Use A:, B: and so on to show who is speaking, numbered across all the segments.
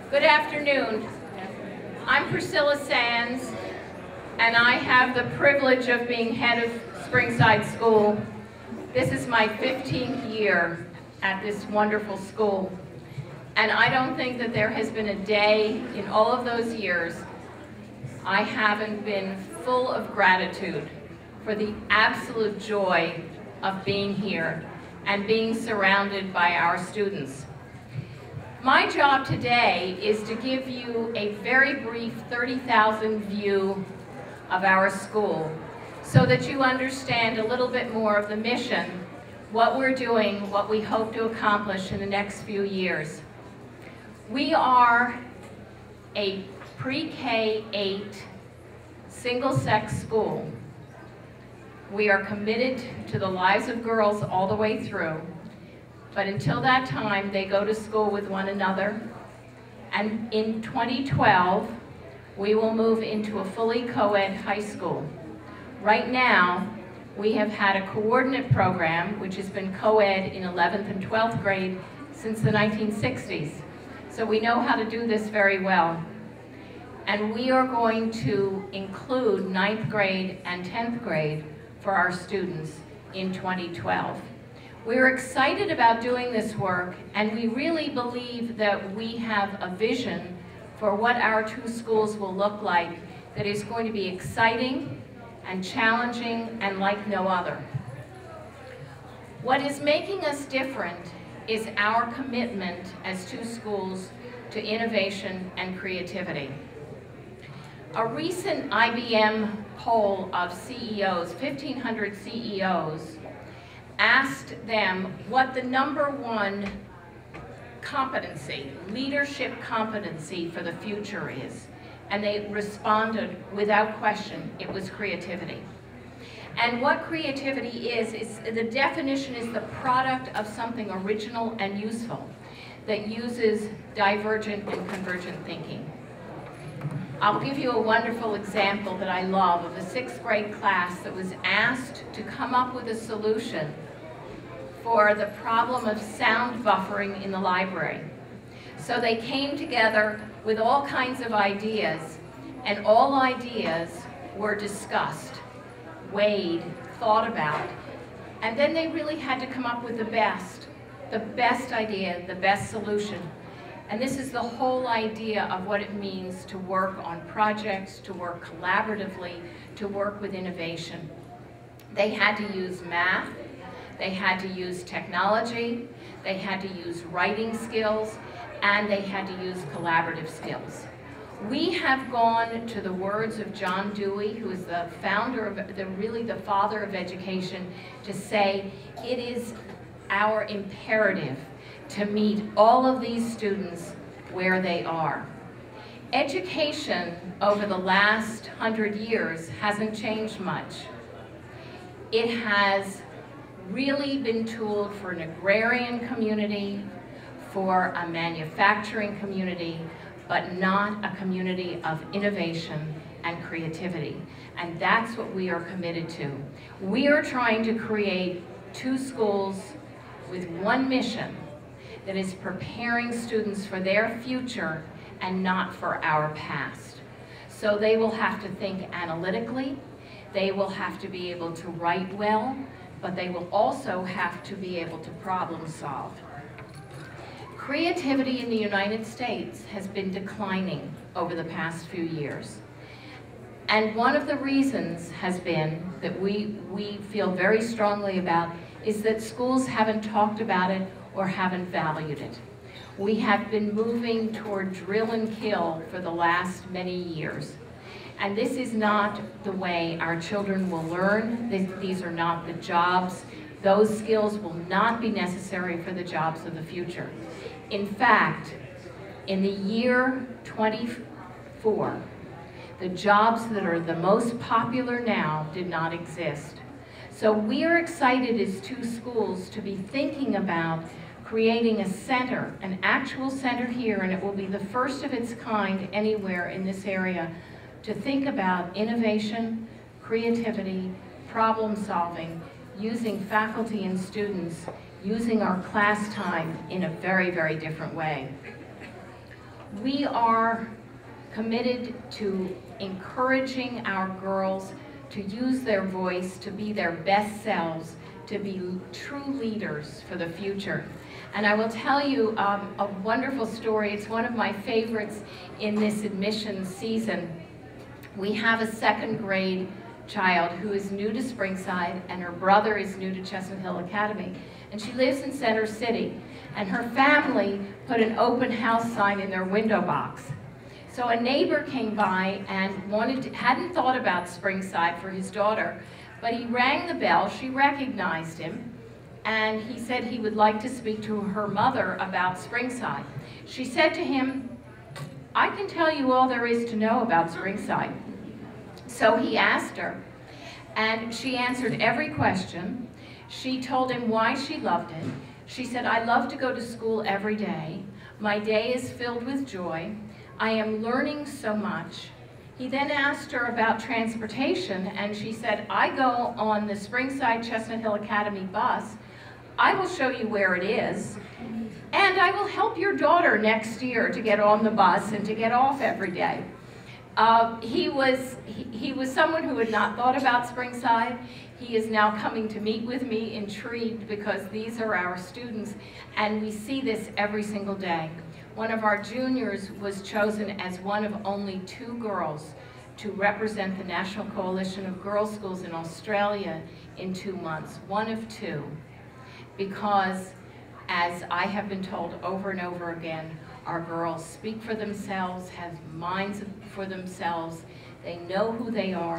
A: Good afternoon. I'm Priscilla Sands, and I have the privilege of being head of Springside School. This is my 15th year at this wonderful school, and I don't think that there has been a day in all of those years I haven't been full of gratitude for the absolute joy of being here and being surrounded by our students. My job today is to give you a very brief 30,000 view of our school so that you understand a little bit more of the mission, what we're doing, what we hope to accomplish in the next few years. We are a pre-K-8 single-sex school. We are committed to the lives of girls all the way through. But until that time, they go to school with one another. And in 2012, we will move into a fully co-ed high school. Right now, we have had a coordinate program, which has been co-ed in 11th and 12th grade since the 1960s. So we know how to do this very well. And we are going to include 9th grade and 10th grade for our students in 2012. We're excited about doing this work, and we really believe that we have a vision for what our two schools will look like that is going to be exciting and challenging and like no other. What is making us different is our commitment as two schools to innovation and creativity. A recent IBM poll of CEOs, 1,500 CEOs, asked them what the #1 competency, leadership competency for the future is. And they responded without question, it was creativity. And what creativity is the definition is the product of something original and useful that uses divergent and convergent thinking. I'll give you a wonderful example that I love of a 6th grade class that was asked to come up with a solution for the problem of sound buffering in the library. So they came together with all kinds of ideas, and all ideas were discussed, weighed, thought about, and then they really had to come up with the best idea, the best solution. And this is the whole idea of what it means to work on projects, to work collaboratively, to work with innovation. They had to use math, they had to use technology, they had to use writing skills, and they had to use collaborative skills. We have gone to the words of John Dewey, who is the founder of, really the father of education, to say it is our imperative to meet all of these students where they are. Education over the last 100 years hasn't changed much. It has really been tooled for an agrarian community, for a manufacturing community, but not a community of innovation and creativity. And that's what we are committed to. We are trying to create two schools with one mission that is preparing students for their future and not for our past. So they will have to think analytically, they will have to be able to write well, but they will also have to be able to problem solve. Creativity in the United States has been declining over the past few years. And one of the reasons has been that we feel very strongly about is that schools haven't talked about it or haven't valued it. We have been moving toward drill and kill for the last many years. And this is not the way our children will learn. These are not the jobs. Those skills will not be necessary for the jobs of the future. In fact, in the year 24, the jobs that are the most popular now did not exist. So we are excited as two schools to be thinking about creating a center, an actual center here, and it will be the first of its kind anywhere in this area, to think about innovation, creativity, problem solving, using faculty and students, using our class time in a very, very different way. We are committed to encouraging our girls to use their voice, to be their best selves, to be true leaders for the future. And I will tell you a wonderful story. It's one of my favorites in this admissions season. We have a second grade child who is new to Springside, and her brother is new to Chestnut Hill Academy. And she lives in Center City. And her family put an open house sign in their window box. So a neighbor came by and hadn't thought about Springside for his daughter, but he rang the bell. She recognized him, and he said he would like to speak to her mother about Springside. She said to him, "I can tell you all there is to know about Springside." So he asked her, and she answered every question. She told him why she loved it. She said, "I love to go to school every day. My day is filled with joy. I am learning so much." He then asked her about transportation, and she said, "I go on the Springside Chestnut Hill Academy bus. I will show you where it is, and I will help your daughter next year to get on the bus and to get off every day." He was someone who had not thought about Springside. He is now coming to meet with me, intrigued, because these are our students, and we see this every single day. One of our juniors was chosen as one of only 2 girls to represent the National Coalition of Girls' Schools in Australia in 2 months. One of 2. Because, as I have been told over and over again, our girls speak for themselves, have minds for themselves. They know who they are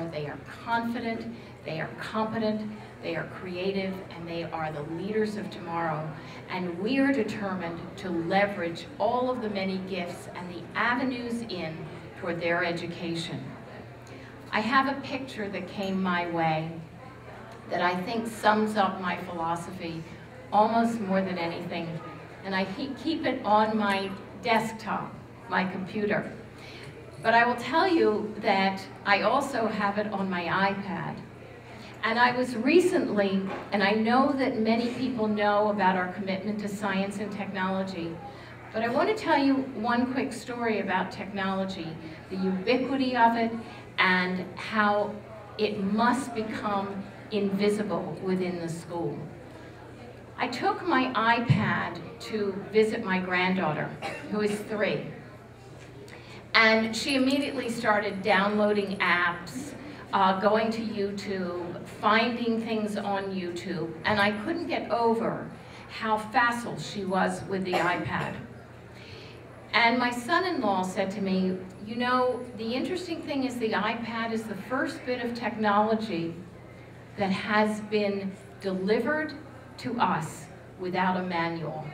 A: confident, they are competent, they are creative, and they are the leaders of tomorrow. And we are determined to leverage all of the many gifts and the avenues in toward their education. I have a picture that came my way that I think sums up my philosophy almost more than anything. And I keep it on my desktop, my computer. But I will tell you that I also have it on my iPad. And I was recently, and I know that many people know about our commitment to science and technology, but I want to tell you one quick story about technology, the ubiquity of it, and how it must become invisible within the school. I took my iPad to visit my granddaughter, who is 3. And she immediately started downloading apps, going to YouTube, finding things on YouTube, and I couldn't get over how facile she was with the iPad. And my son-in-law said to me, "You know, the interesting thing is the iPad is the first bit of technology that has been delivered to us without a manual."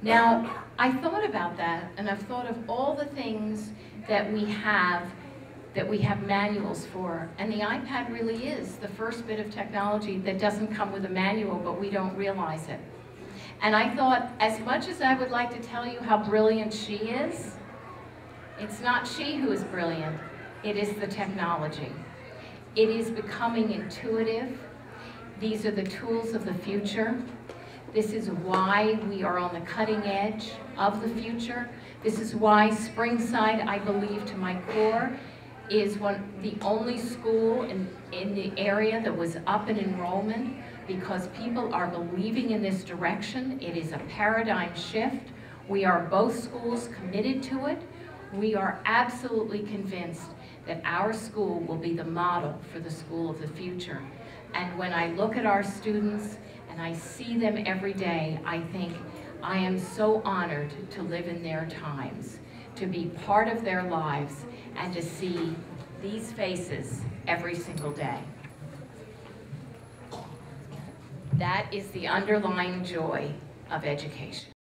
A: Now, I thought about that, and I've thought of all the things that we have manuals for, and the iPad really is the first bit of technology that doesn't come with a manual, but we don't realize it. And I thought, as much as I would like to tell you how brilliant she is, it's not she who is brilliant, it is the technology. It is becoming intuitive. These are the tools of the future. This is why we are on the cutting edge of the future. This is why Springside, I believe to my core, is the only school in the area that was up in enrollment, because people are believing in this direction. It is a paradigm shift. We are both schools committed to it. We are absolutely convinced that our school will be the model for the school of the future. And when I look at our students and I see them every day, I think I am so honored to live in their times, to be part of their lives, and to see these faces every single day. That is the underlying joy of education.